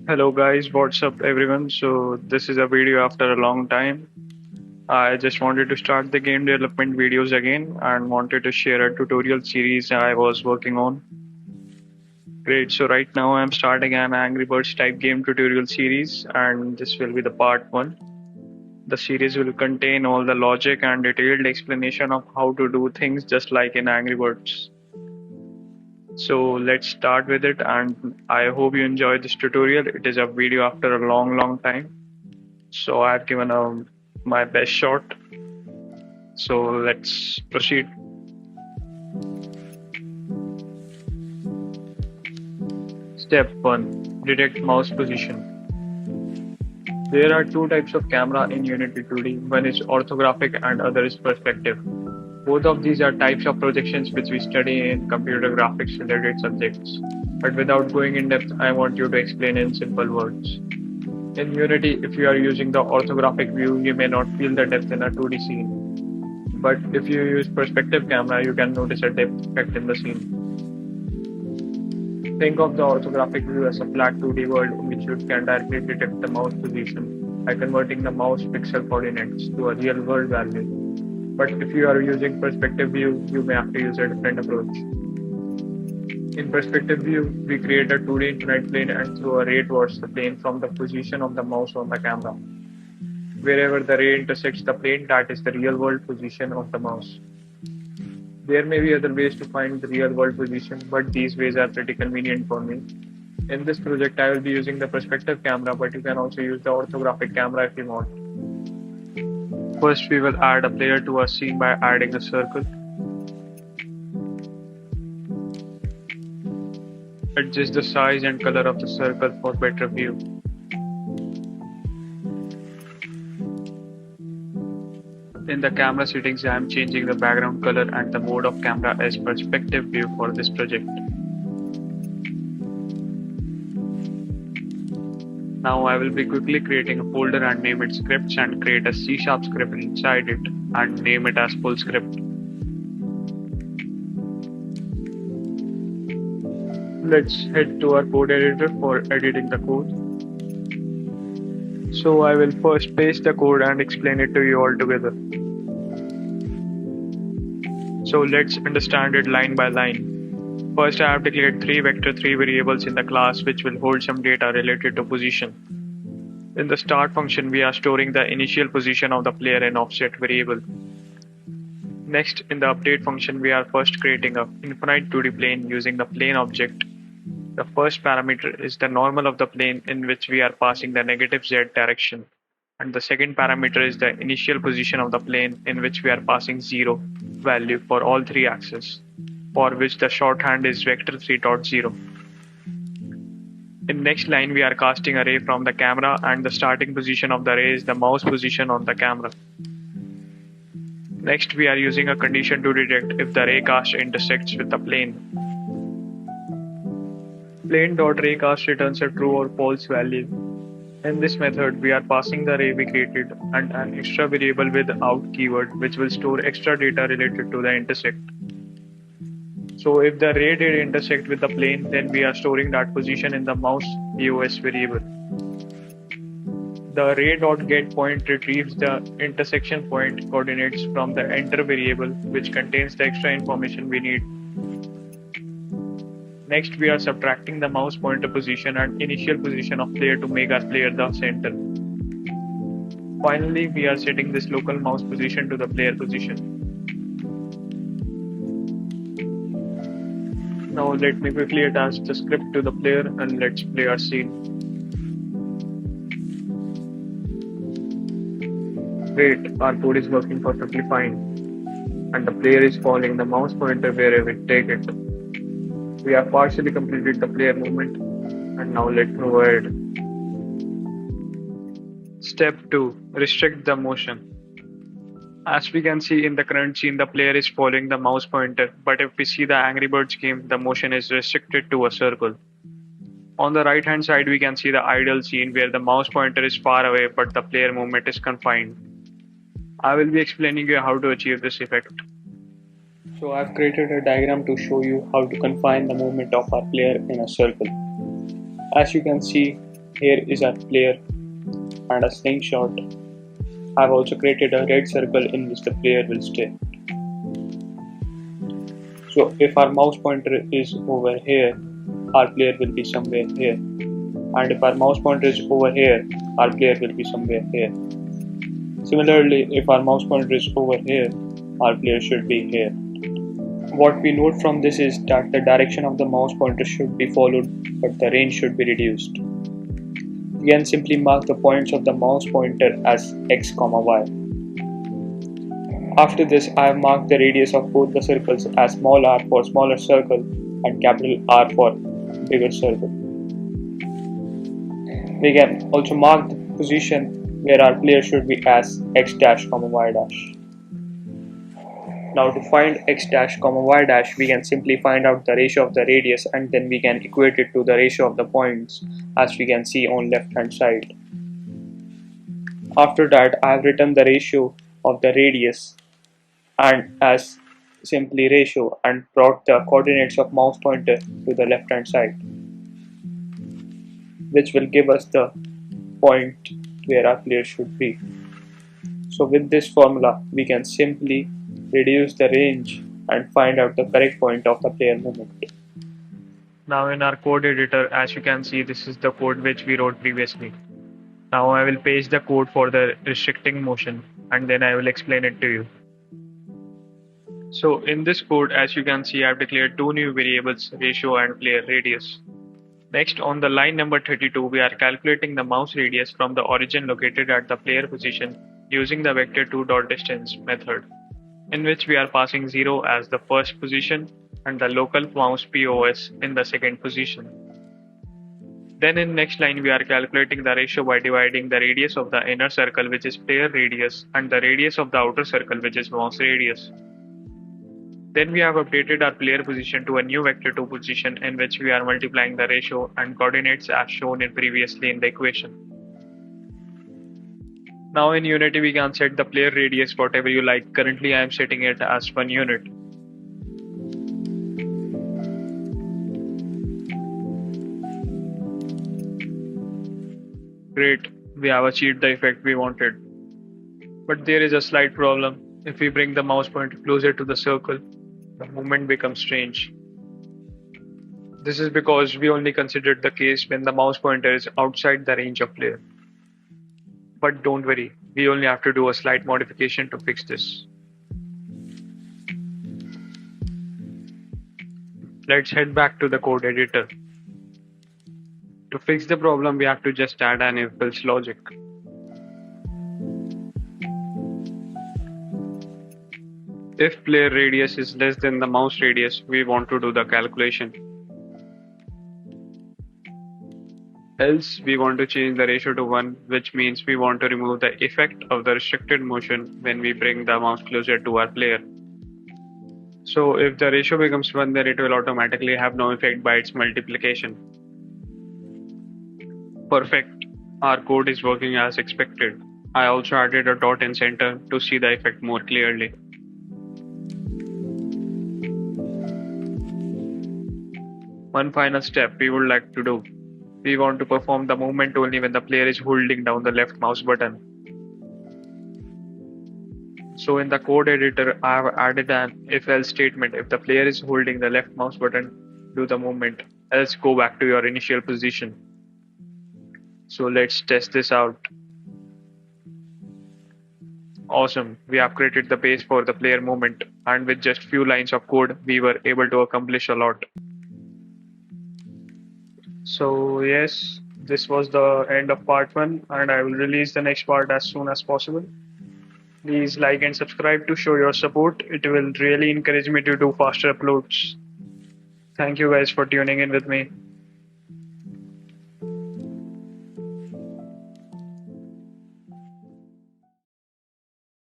Hello guys, what's up everyone? So this is a video after a long time. I just wanted to start the game development videos again and wanted to share a tutorial series I was working on. Great, so right now I'm starting an Angry Birds type game tutorial series and this will be the part 1. The series will contain all the logic and detailed explanation of how to do things just like in Angry Birds. So let's start with it and I hope you enjoy this tutorial. It is a video after a long time. So I've given my best shot. So let's proceed. Step 1. Detect mouse position. There are two types of camera in Unity 2D. One is orthographic and other is perspective. Both of these are types of projections which we study in computer graphics related subjects. But without going in depth, I want you to explain in simple words. In Unity, if you are using the orthographic view, you may not feel the depth in a 2D scene. But if you use perspective camera, you can notice a depth effect in the scene. Think of the orthographic view as a flat 2D world in which you can directly detect the mouse position by converting the mouse pixel coordinates to a real world value. But if you are using perspective view, you may have to use a different approach. In perspective view, we create a 2D infinite plane and throw a ray towards the plane from the position of the mouse on the camera. Wherever the ray intersects the plane, that is the real world position of the mouse. There may be other ways to find the real world position, but these ways are pretty convenient for me. In this project, I will be using the perspective camera, but you can also use the orthographic camera if you want. First, we will add a player to our scene by adding a circle. Adjust the size and color of the circle for better view. In the camera settings, I am changing the background color and the mode of camera as perspective view for this project. Now I will be quickly creating a folder and name it scripts and create a C# script inside it and name it as full script. Let's head to our code editor for editing the code. So I will first paste the code and explain it to you all together. So let's understand it line by line. First, I have declared three vector3 variables in the class which will hold some data related to position. In the start function, we are storing the initial position of the player in offset variable. Next, in the update function, we are first creating an infinite 2D plane using the plane object. The first parameter is the normal of the plane in which we are passing the negative z direction. And the second parameter is the initial position of the plane in which we are passing 0 value for all three axes, for which the shorthand is vector3.0. In next line, we are casting a ray from the camera and the starting position of the ray is the mouse position on the camera. Next, we are using a condition to detect if the ray cast intersects with the plane. Plane.raycast returns a true or false value. In this method, we are passing the ray we created and an extra variable with out keyword which will store extra data related to the intersect. So if the ray did intersect with the plane, then we are storing that position in the mouse POS variable. The ray.getPoint retrieves the intersection point coordinates from the enter variable, which contains the extra information we need. Next, we are subtracting the mouse pointer position and initial position of player to make our player the center. Finally, we are setting this local mouse position to the player position. Now let me quickly attach the script to the player and let's play our scene. Great, our code is working perfectly fine. And the player is following the mouse pointer wherever we take it. We have partially completed the player movement and now let's move ahead. Step 2. Restrict the motion. As we can see in the current scene, the player is following the mouse pointer, but if we see the Angry Birds game, the motion is restricted to a circle. On the right hand side, we can see the ideal scene where the mouse pointer is far away but the player movement is confined. I will be explaining you how to achieve this effect. So I've created a diagram to show you how to confine the movement of our player in a circle. As you can see, Here is our player and a slingshot. I've also created a red circle in which the player will stay. So if our mouse pointer is over here, our player will be somewhere here. And if our mouse pointer is over here, our player will be somewhere here. Similarly, if our mouse pointer is over here, our player should be here. What we note from this is that the direction of the mouse pointer should be followed, but the range should be reduced. We can simply mark the points of the mouse pointer as x, y. After this, I have marked the radius of both the circles as small r for smaller circle and capital R for bigger circle. We can also mark the position where our player should be as x dash, y dash. Now to find x dash, y dash, we can simply find out the ratio of the radius and then we can equate it to the ratio of the points as we can see on left hand side. After that, I have written the ratio of the radius and as simply ratio and brought the coordinates of mouse pointer to the left hand side, which will give us the point where our player should be. So with this formula, we can simply reduce the range and find out the correct point of the player movement. Now in our code editor, as you can see, this is the code which we wrote previously. Now I will paste the code for the restricting motion and then I will explain it to you. So in this code, as you can see, I have declared two new variables, ratio and player radius. Next, on the line number 32, we are calculating the mouse radius from the origin located at the player position using the vector2.distance method, in which we are passing 0 as the first position and the local mouse POS in the second position. Then in next line, we are calculating the ratio by dividing the radius of the inner circle, which is player radius, and the radius of the outer circle, which is mouse radius. Then we have updated our player position to a new vector2 position in which we are multiplying the ratio and coordinates as shown previously in the equation. Now in Unity we can set the player radius whatever you like. Currently I am setting it as 1 unit. Great, we have achieved the effect we wanted. But there is a slight problem. If we bring the mouse pointer closer to the circle, the movement becomes strange. This is because we only considered the case when the mouse pointer is outside the range of player. But don't worry, we only have to do a slight modification to fix this. Let's head back to the code editor. To fix the problem, we have to just add an if-else logic. If player radius is less than the mouse radius, we want to do the calculation. Else, we want to change the ratio to 1, which means we want to remove the effect of the restricted motion when we bring the mouse closer to our player. So if the ratio becomes 1, then it will automatically have no effect by its multiplication. Perfect. Our code is working as expected. I also added a dot in center to see the effect more clearly. One final step we would like to do. We want to perform the movement only when the player is holding down the left mouse button. So in the code editor, I have added an if-else statement. If the player is holding the left mouse button, do the movement, else go back to your initial position. So let's test this out. Awesome, we have created the base for the player movement, and with just few lines of code, we were able to accomplish a lot. So yes, this was the end of part 1 and I will release the next part as soon as possible. Please like and subscribe to show your support. It will really encourage me to do faster uploads. Thank you guys for tuning in with me.